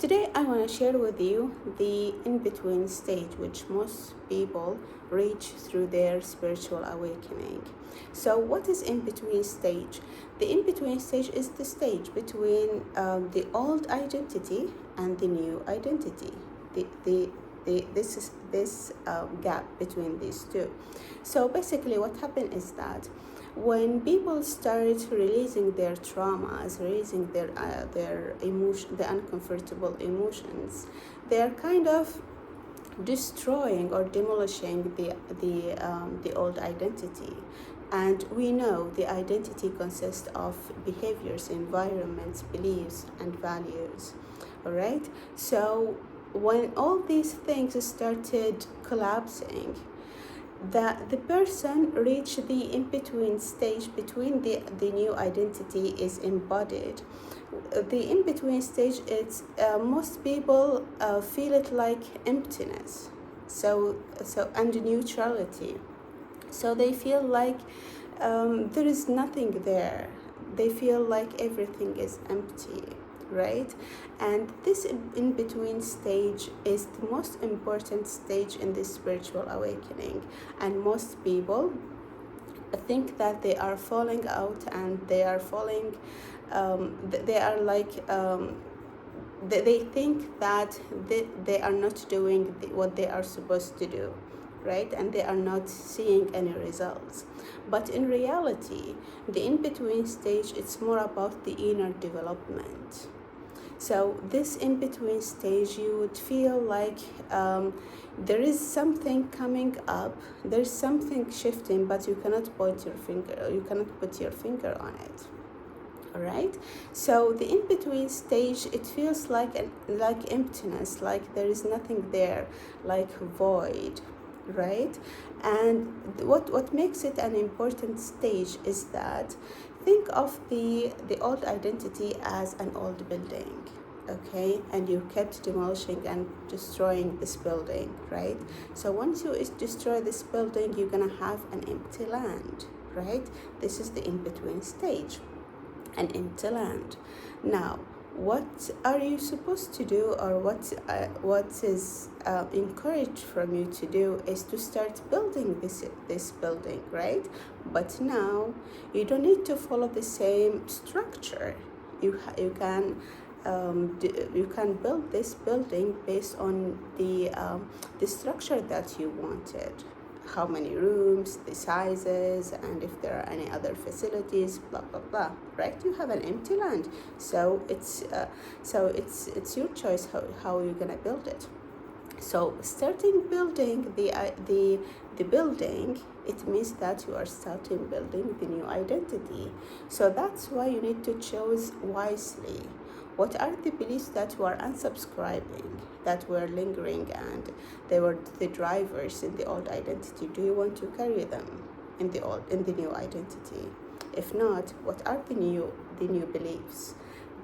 Today, I want to share with you the in between stage which most people reach through their spiritual awakening. So, what is in between stage? The in between stage is the stage between the old identity and the new identity. This is this gap between these two. So basically, what happened is that when people start releasing their traumas, releasing their emotion, the uncomfortable emotions, they are kind of destroying or demolishing the old identity. And we know the identity consists of behaviors, environments, beliefs, and values. All right. So when all these things started collapsing, that the person reached the in-between stage between the new identity is embodied. The in-between stage, it's most people feel it like emptiness, and neutrality. So they feel like there is nothing there. They feel like everything is empty, right? And this in between stage is the most important stage in this spiritual awakening. And most people think that they are falling out, and they are falling, they are like, they think that they are not doing what they are supposed to do, right? And they are not seeing any results. But in reality, the in-between stage, it's more about the inner development. So this in-between stage, you would feel like there is something coming up, there's something shifting, but you cannot point your finger, you cannot put your finger on it. All right. So the in-between stage, it feels like emptiness, like there is nothing there, like void, right? And what makes it an important stage is that think of the old identity as an old building, okay? And you kept demolishing and destroying this building, right? So once you destroy this building, you're gonna have an empty land, right? This is the in-between stage, an empty land. Now, what are you supposed to do, or what is encouraged from you to do, is to start building this building, right? But now you don't need to follow the same structure. You can you can build this building based on the structure that you wanted, how many rooms, the sizes, and if there are any other facilities, blah blah blah, right? You have an empty land, so it's your choice how you're gonna build it. So starting building the building, it means that you are starting building the new identity. So that's why you need to choose wisely. What are the beliefs that you are unsubscribing, that were lingering, and they were the drivers in the old identity? Do you want to carry them in the new identity? If not, what are the new beliefs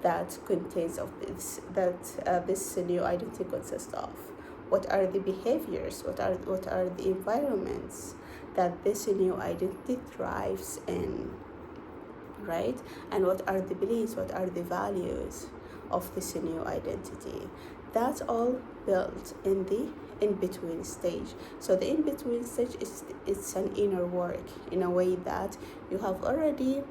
that contains of this new identity consists of? What are the behaviors? What are the environments that this new identity thrives in, right? And what are the beliefs? What are the values of this new identity? That's all built in the in-between stage. So the in-between stage it's an inner work, in a way that you have already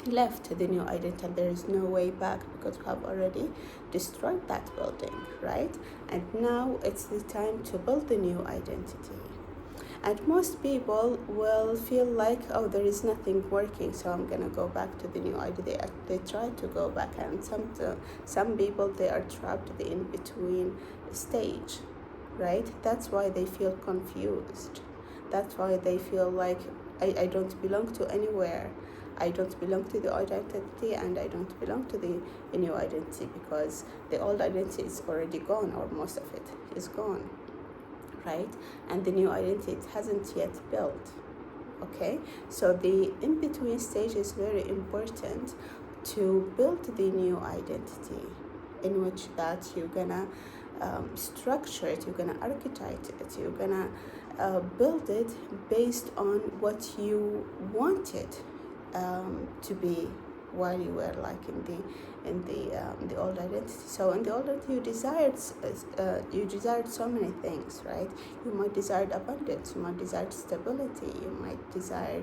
left the new identity. There is no way back, because you have already destroyed that building, right? And now it's the time to build the new identity. And most people will feel like, oh, there is nothing working, so I'm gonna go back to the new idea. They try to go back, and some people, they are trapped in the in-between stage, right? That's why they feel confused. That's why they feel like, I don't belong to anywhere. I don't belong to the old identity, and I don't belong to the new identity, because the old identity is already gone, or most of it is gone, right? And the new identity, it hasn't yet built, okay? So the in-between stage is very important to build the new identity, in which that you're gonna structure it, you're gonna archetype it, you're gonna build it based on what you want it to be, while you were like in the old identity. So in the old identity, you desired so many things, right? You might desire abundance, you might desire stability, you might desire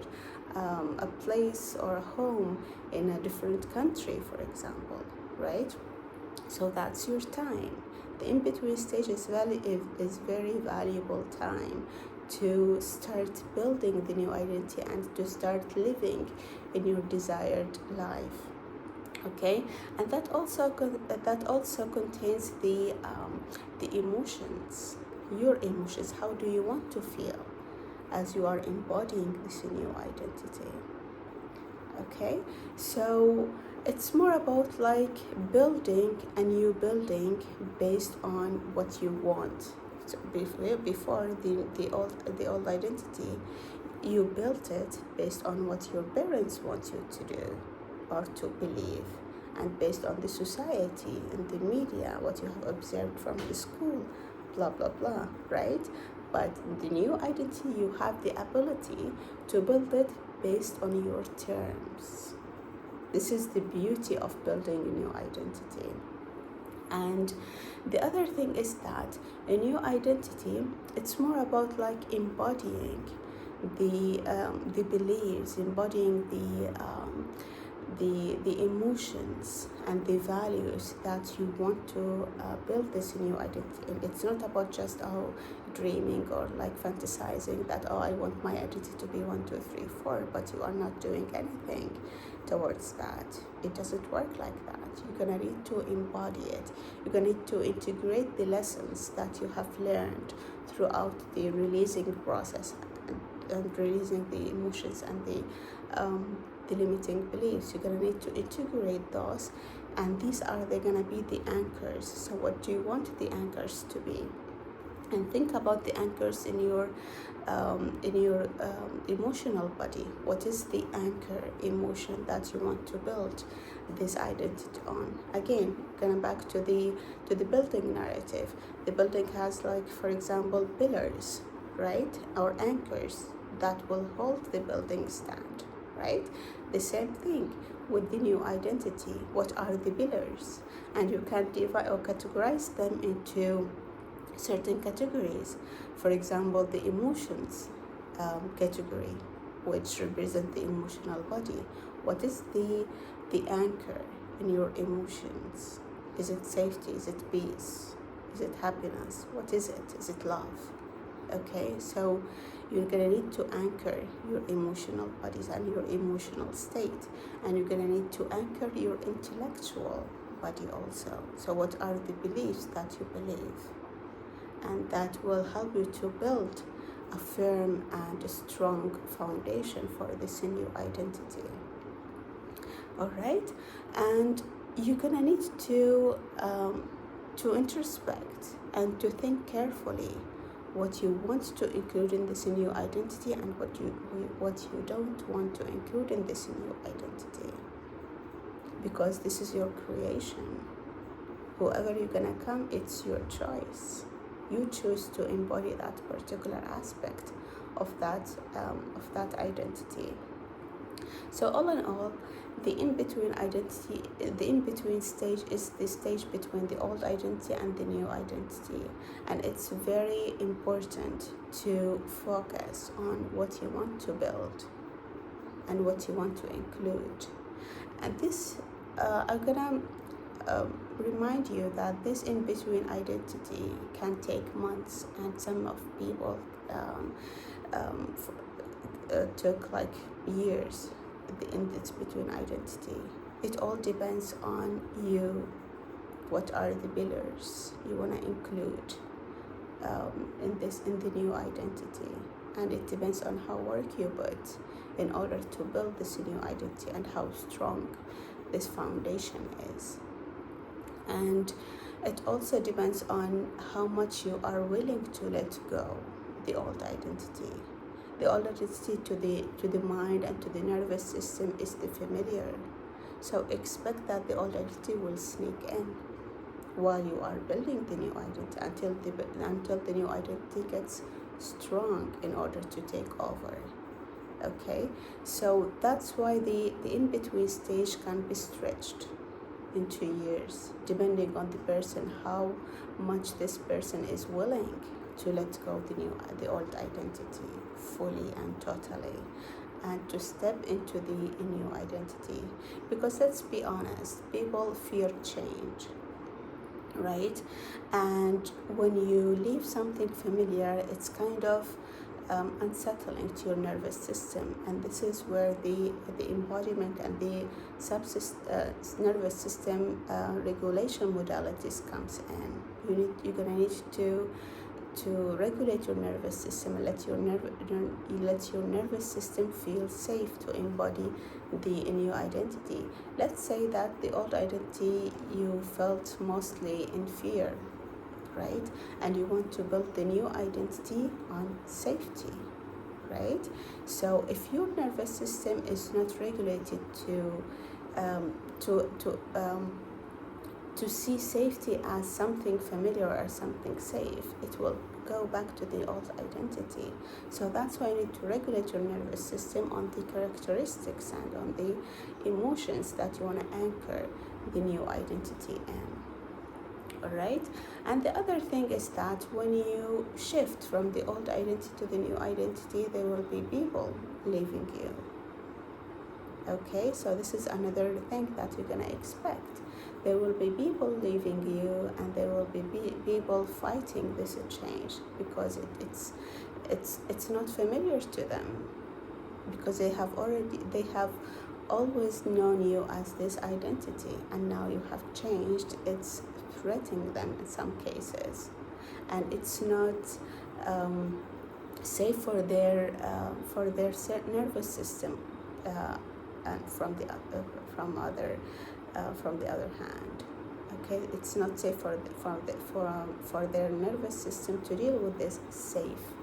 a place or a home in a different country, for example, right? So that's your time. The in-between stage is very valuable time to start building the new identity and to start living in your desired life. Okay, and that also contains the emotions, your emotions. How do you want to feel as you are embodying this new identity? Okay, so it's more about like building a new building based on what you want. So before the old identity, you built it based on what your parents want you to do or to believe, and based on the society and the media, what you have observed from the school, blah blah blah, right? But the new identity, you have the ability to build it based on your terms. This is the beauty of building a new identity. And the other thing is that a new identity, it's more about like embodying the beliefs, embodying the emotions and the values that you want to build this new identity. And it's not about just dreaming or like fantasizing that I want my identity to be 1, 2, 3, 4, but you are not doing anything towards that. It doesn't work like that. You're gonna need to embody it. You're gonna need to integrate the lessons that you have learned throughout the releasing process and releasing the emotions and the limiting beliefs. You're gonna need to integrate those, and they're gonna be the anchors. So what do you want the anchors to be? And think about the anchors in your emotional body. What is the anchor emotion that you want to build this identity on? Again, going back to the building narrative. The building has, like, for example, pillars, right? Or anchors that will hold the building stand, right? The same thing with the new identity. What are the pillars? And you can divide or categorize them into certain categories. For example, the emotions category, which represent the emotional body. What is the anchor in your emotions? Is it safety? Is it peace? Is it happiness? What is it? Is it love? Okay, so you're gonna need to anchor your emotional bodies and your emotional state, and you're gonna need to anchor your intellectual body also. So what are the beliefs that you believe? And that will help you to build a firm and a strong foundation for this new identity. All right, and you're gonna need to introspect and to think carefully what you want to include in this new identity and what you don't want to include in this new identity, because this is your creation. Whoever you're gonna come, it's your choice. You choose to embody that particular aspect of that identity. So all in all, the in-between identity, the in-between stage is the stage between the old identity and the new identity. And it's very important to focus on what you want to build and what you want to include. And this, I'm gonna remind you that this in-between identity can take months, and some of people took like years, the in-between identity. It all depends on you. What are the pillars you want to include in the new identity? And it depends on how work you put in order to build this new identity and how strong this foundation is. And it also depends on how much you are willing to let go the old identity. The old identity to the mind and to the nervous system is the familiar. So expect that the old identity will sneak in while you are building the new identity until the new identity gets strong in order to take over. Okay, so that's why the in-between stage can be stretched into years, depending on the person, how much this person is willing to let go of the old identity fully and totally, and to step into the new identity. Because let's be honest, people fear change, right? And when you leave something familiar, it's kind of unsettling to your nervous system, and this is where the embodiment and the nervous system regulation modalities comes in. You're gonna need to regulate your nervous system and let your nervous system feel safe to embody the new identity. Let's say that the old identity, you felt mostly in fear, right? And you want to build the new identity on safety, right? So if your nervous system is not regulated um, to to um, to see safety as something familiar or something safe, it will go back to the old identity. So that's why you need to regulate your nervous system on the characteristics and on the emotions that you want to anchor the new identity in. All right. And the other thing is that when you shift from the old identity to the new identity, there will be people leaving you. Okay, so this is another thing that you're gonna expect. There will be people leaving you, and there will be people fighting this change because it's not familiar to them, because they have always known you as this identity, and now you have changed. It's threatening them in some cases, and it's not safe for their nervous system. And from the other hand, okay, it's not safe for their nervous system to deal with this safe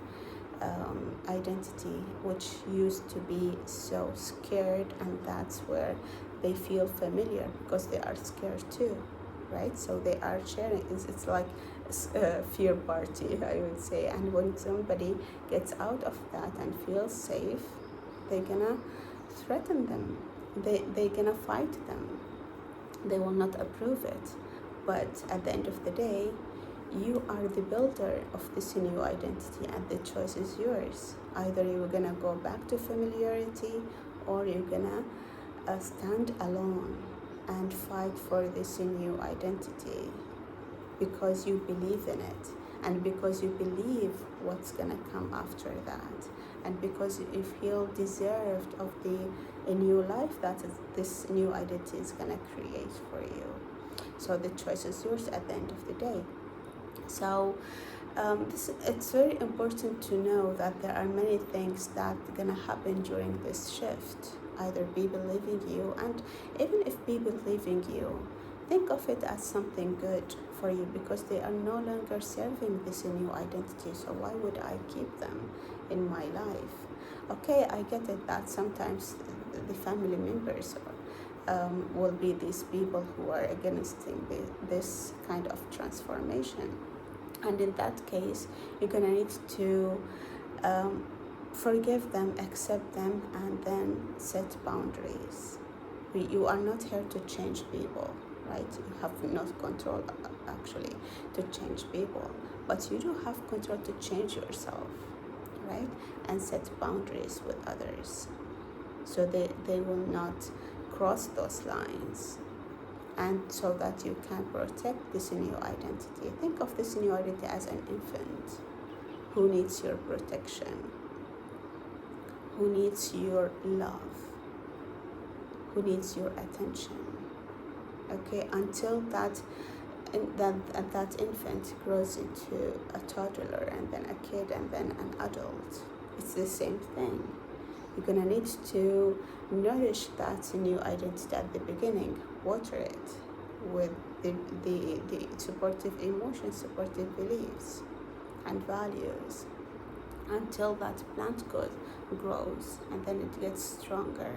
identity, which used to be so scared, and that's where they feel familiar because they are scared too, right? So they are sharing. It's like a fear party, I would say. And when somebody gets out of that and feels safe, they're gonna threaten them. They're gonna fight them. They will not approve it. But at the end of the day, you are the builder of this new identity, and the choice is yours. Either you're gonna go back to familiarity, or you're gonna stand alone and fight for this new identity because you believe in it, and because you believe what's gonna come after that, and because you feel deserved of a new life that this new identity is gonna create for you. So the choice is yours at the end of the day. So it's very important to know that there are many things that are gonna happen during this shift. Either people leaving you, and even if people leaving you, think of it as something good for you, because they are no longer serving this new identity. So why would I keep them in my life? Okay, I get it that sometimes the family members will be these people who are against this kind of transformation. And in that case, you're gonna need to forgive them, accept them, and then set boundaries. You are not here to change people, right? You have not control actually to change people, but you do have control to change yourself, right? And set boundaries with others, so they will not cross those lines, and so that you can protect this new identity. Think of this new identity as an infant who needs your protection, who needs your love, who needs your attention. Okay, until that infant grows into a toddler, and then a kid, and then an adult, it's the same thing. You're gonna need to nourish that new identity at the beginning, water it with the supportive emotions, supportive beliefs and values, until that plant grows, and then it gets stronger.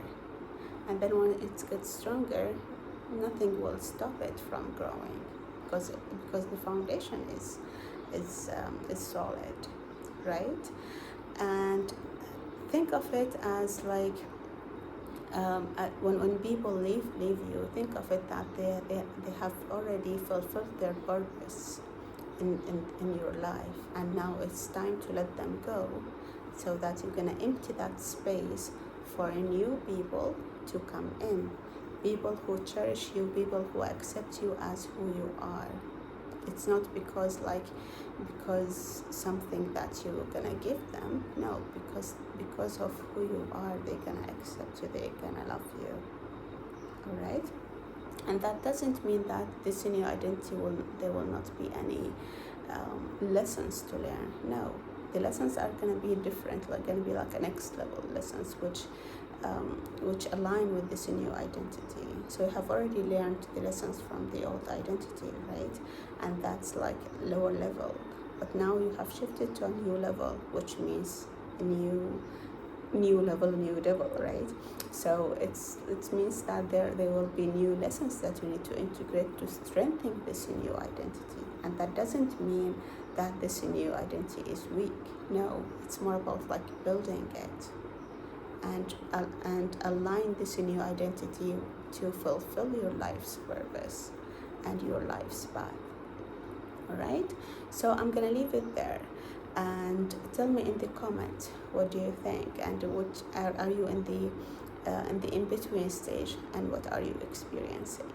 And then when it gets stronger, nothing will stop it from growing, because the foundation is solid, right? And think of it as like when people leave you, think of it that they have already fulfilled their purpose in your life, and now it's time to let them go, so that you're gonna empty that space for new people to come in, people who cherish you, people who accept you as who you are. It's not because something that you're gonna give them, no, because of who you are, they're gonna accept you, they're gonna love you. All right. And that doesn't mean that this new identity there will not be any lessons to learn. No, the lessons are going to be different, like going to be like a next level lessons, which align with this new identity. So you have already learned the lessons from the old identity, right? And that's like lower level. But now you have shifted to a new level, which means a new level, new devil, right? So it means that there will be new lessons that you need to integrate to strengthen this new identity. And that doesn't mean that this new identity is weak. No, it's more about like building it and align this new identity to fulfill your life's purpose and your life's path. All right, so I'm gonna leave it there, and tell me in the comment what do you think, and what are you in the in between stage, and what are you experiencing.